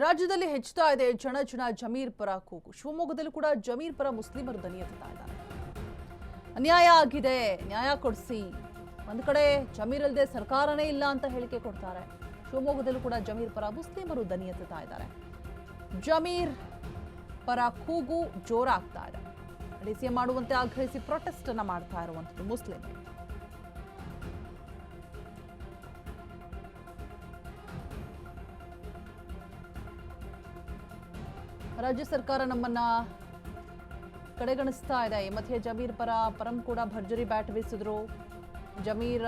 ರಾಜ್ಯದಲ್ಲಿ ಹೆಚ್ಚುತ್ತಾ ಇದೆ ಜನ ಜಮೀರ್ ಪರ ಕೂಗು. ಶಿವಮೊಗ್ಗದಲ್ಲೂ ಕೂಡ ಜಮೀರ್ ಪರ ಮುಸ್ಲಿಮರು ದನಿ ಎತ್ತುತ್ತಾ ಇದ್ದಾರೆ. ಅನ್ಯಾಯ ಆಗಿದೆ, ನ್ಯಾಯ ಕೊಡಿಸಿ. ಒಂದು ಕಡೆ ಜಮೀರ್ ಅಲ್ಲದೆ ಸರ್ಕಾರನೇ ಇಲ್ಲ ಅಂತ ಹೇಳಿಕೆ ಕೊಡ್ತಾರೆ. ಶಿವಮೊಗ್ಗದಲ್ಲೂ ಕೂಡ ಜಮೀರ್ ಪರ ಮುಸ್ಲಿಮರು ದನಿ ಎತ್ತುತ್ತಾ ಇದ್ದಾರೆ. ಜಮೀರ್ ಪರ ಕೂಗು ಜೋರಾಗ್ತಾ ಇದೆ. ಡಿಸಿಎಂ ಮಾಡುವಂತೆ ಆಗ್ರಹಿಸಿ ಪ್ರೊಟೆಸ್ಟ್ ಅನ್ನ ಮಾಡ್ತಾ ಇರುವಂತದ್ದು ಮುಸ್ಲಿಮರು. ರಾಜ್ಯ ಸರ್ಕಾರ ನಮ್ಮನ್ನ ಕಡೆಗಣಿಸ್ತಾ ಇದೆ. ಈ ಮಧ್ಯೆ ಜಮೀರ್ ಪರಂ ಕೂಡ ಭರ್ಜರಿ ಬ್ಯಾಟ್ ಬೀಸಿದ್ರು. ಜಮೀರ್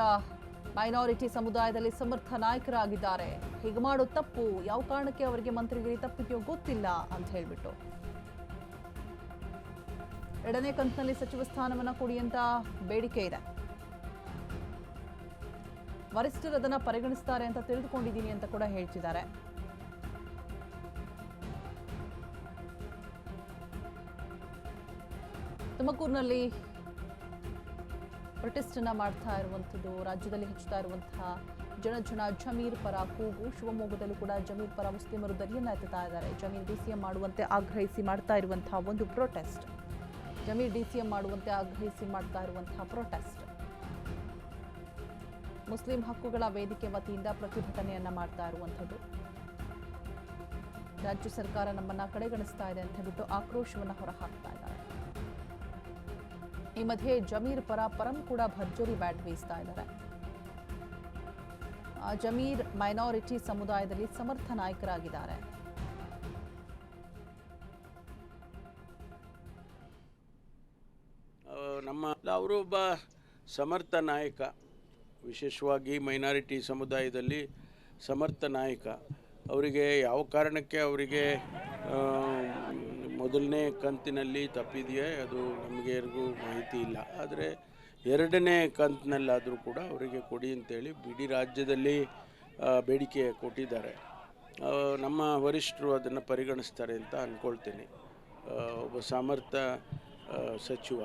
ಮೈನಾರಿಟಿ ಸಮುದಾಯದಲ್ಲಿ ಸಮರ್ಥ ನಾಯಕರಾಗಿದ್ದಾರೆ. ಹೀಗೆ ಮಾಡೋ ತಪ್ಪು, ಯಾವ ಕಾರಣಕ್ಕೆ ಅವರಿಗೆ ಮಂತ್ರಿಗಿರಿ ತಪ್ಪಿದೆಯೋ ಗೊತ್ತಿಲ್ಲ ಅಂತ ಹೇಳ್ಬಿಟ್ಟು ಎರಡನೇ ಕಂತಿನಲ್ಲಿ ಸಚಿವ ಸ್ಥಾನವನ್ನ ಕೊಡಿ ಅಂತ ಬೇಡಿಕೆ ಇದೆ. ವರಿಷ್ಠರು ಅದನ್ನ ಪರಿಗಣಿಸ್ತಾರೆ ಅಂತ ತಿಳಿದುಕೊಂಡಿದ್ದೀನಿ ಅಂತ ಕೂಡ ಹೇಳ್ತಿದ್ದಾರೆ. ತುಮಕೂರಿನಲ್ಲಿ ಪ್ರೊಟೆಸ್ಟ್ ಅನ್ನ ಮಾಡ್ತಾ ಇರುವಂಥದ್ದು. ರಾಜ್ಯದಲ್ಲಿ ಹೆಚ್ಚುತ್ತಾ ಇರುವಂತಹ ಜನ ಜಮೀರ್ ಪರ ಕೂಗು. ಶಿವಮೊಗ್ಗದಲ್ಲೂ ಕೂಡ ಜಮೀರ್ ಪರ ಮುಸ್ಲಿಮರು ದನಿಯನ್ನ ಎತ್ತುತ್ತಾ ಇದ್ದಾರೆ. ಜಮೀರ್ ಡಿಸಿಎಂ ಮಾಡುವಂತೆ ಆಗ್ರಹಿಸಿ ಮಾಡ್ತಾ ಇರುವಂತಹ ಒಂದು ಪ್ರೊಟೆಸ್ಟ್. ಜಮೀರ್ ಡಿಸಿಎಂ ಮಾಡುವಂತೆ ಆಗ್ರಹಿಸಿ ಮಾಡ್ತಾ ಇರುವಂತಹ ಪ್ರೊಟೆಸ್ಟ್. ಮುಸ್ಲಿಂ ಹಕ್ಕುಗಳ ವೇದಿಕೆ ವತಿಯಿಂದ ಪ್ರತಿಭಟನೆಯನ್ನ ಮಾಡ್ತಾ ಇರುವಂಥದ್ದು. ರಾಜ್ಯ ಸರ್ಕಾರ ನಮ್ಮನ್ನ ಕಡೆಗಣಿಸ್ತಾ ಇದೆ ಅಂತ ಹೇಳ್ಬಿಟ್ಟು ಆಕ್ರೋಶವನ್ನ ಹೊರಹಾಕ್ತಾ ಇದ್ದಾರೆ. ಈ ಮಧ್ಯೆ ಜಮೀರ್ ಪರಂ ಕೂಡ ಭರ್ಜರಿ ಬ್ಯಾಟ್ ಬೀಸ್ತಾ ಇದ್ದಾರೆ. ಜಮೀರ್ ಮೈನಾರಿಟಿ ಸಮುದಾಯದಲ್ಲಿ ಸಮರ್ಥ ನಾಯಕರಾಗಿದ್ದಾರೆ. ಅವರು ಒಬ್ಬ ಸಮರ್ಥ ನಾಯಕ, ವಿಶೇಷವಾಗಿ ಮೈನಾರಿಟಿ ಸಮುದಾಯದಲ್ಲಿ ಸಮರ್ಥ ನಾಯಕ. ಅವರಿಗೆ ಯಾವ ಕಾರಣಕ್ಕೆ ಅವರಿಗೆ ಮೊದಲನೇ ಕಂತಿನಲ್ಲಿ ತಪ್ಪಿದೆಯೇ ಅದು ನಮಗೆ ಯಾರಿಗೂ ಮಾಹಿತಿ ಇಲ್ಲ. ಆದರೆ ಎರಡನೇ ಕಂತಿನಲ್ಲಾದರೂ ಕೂಡ ಅವರಿಗೆ ಕೊಡಿ ಅಂತೇಳಿ ಇಡೀ ರಾಜ್ಯದಲ್ಲಿ ಬೇಡಿಕೆ ಕೊಟ್ಟಿದ್ದಾರೆ. ನಮ್ಮ ವರಿಷ್ಠರು ಅದನ್ನು ಪರಿಗಣಿಸ್ತಾರೆ ಅಂತ ಅಂದ್ಕೊಳ್ತೇನೆ. ಒಬ್ಬ ಸಮರ್ಥ ಸಚಿವ,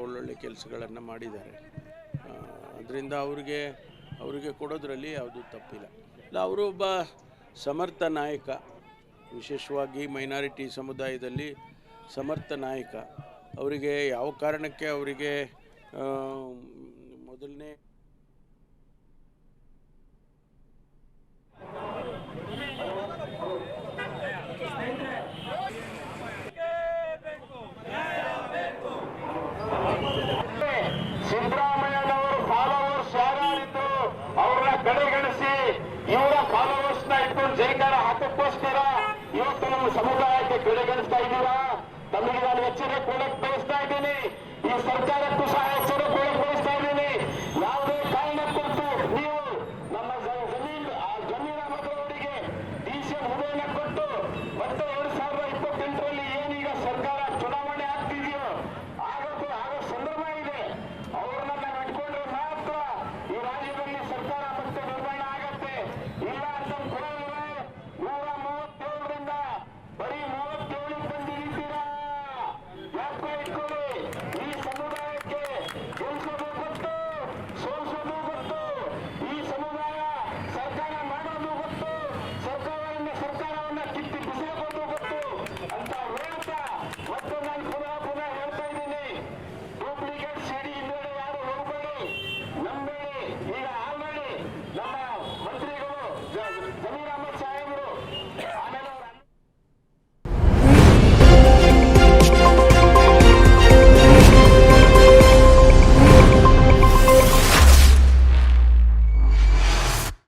ಒಳ್ಳೊಳ್ಳೆ ಕೆಲಸಗಳನ್ನು ಮಾಡಿದ್ದಾರೆ. ಅದರಿಂದ ಅವರಿಗೆ ಕೊಡೋದ್ರಲ್ಲಿ ಯಾವುದೂ ತಪ್ಪಿಲ್ಲ. ಅವರು ಒಬ್ಬ ಸಮರ್ಥ ನಾಯಕ, ವಿಶೇಷವಾಗಿ ಮೈನಾರಿಟಿ ಸಮುದಾಯದಲ್ಲಿ ಸಮರ್ಥ ನಾಯಕ. ಅವರಿಗೆ ಯಾವ ಕಾರಣಕ್ಕೆ ಅವರಿಗೆ ಮೊದಲನೇ ಸಿದ್ದರಾಮಯ್ಯನವರು ಫಾಲೋವರ್ಸ್ ಯಾರಿದ್ರು ಅವ್ರನ್ನ ಕಡೆಗಣಿಸಿ ಇವರ ಫಾಲೋವರ್ಸ್ ನ ಇಟ್ಕೊಂಡು ಜೈಕಾರ ಹಾಕೋಕ್ಕೋಸ್ಕರ ಇವತ್ತು ನಮ್ಮ ಸಮುದಾಯಕ್ಕೆ ಕಡೆಗಣಿಸ್ತಾ ಇದ್ದೀರಾ. ತಮಗೆ ನಾನು ಎಚ್ಚರಿಕೆ ಕೊಡಕ್ಕೆ ಬಯಸ್ತಾ ಇದ್ದೀನಿ. ಈ ಸರ್ಕಾರಕ್ಕೂ ಸಹ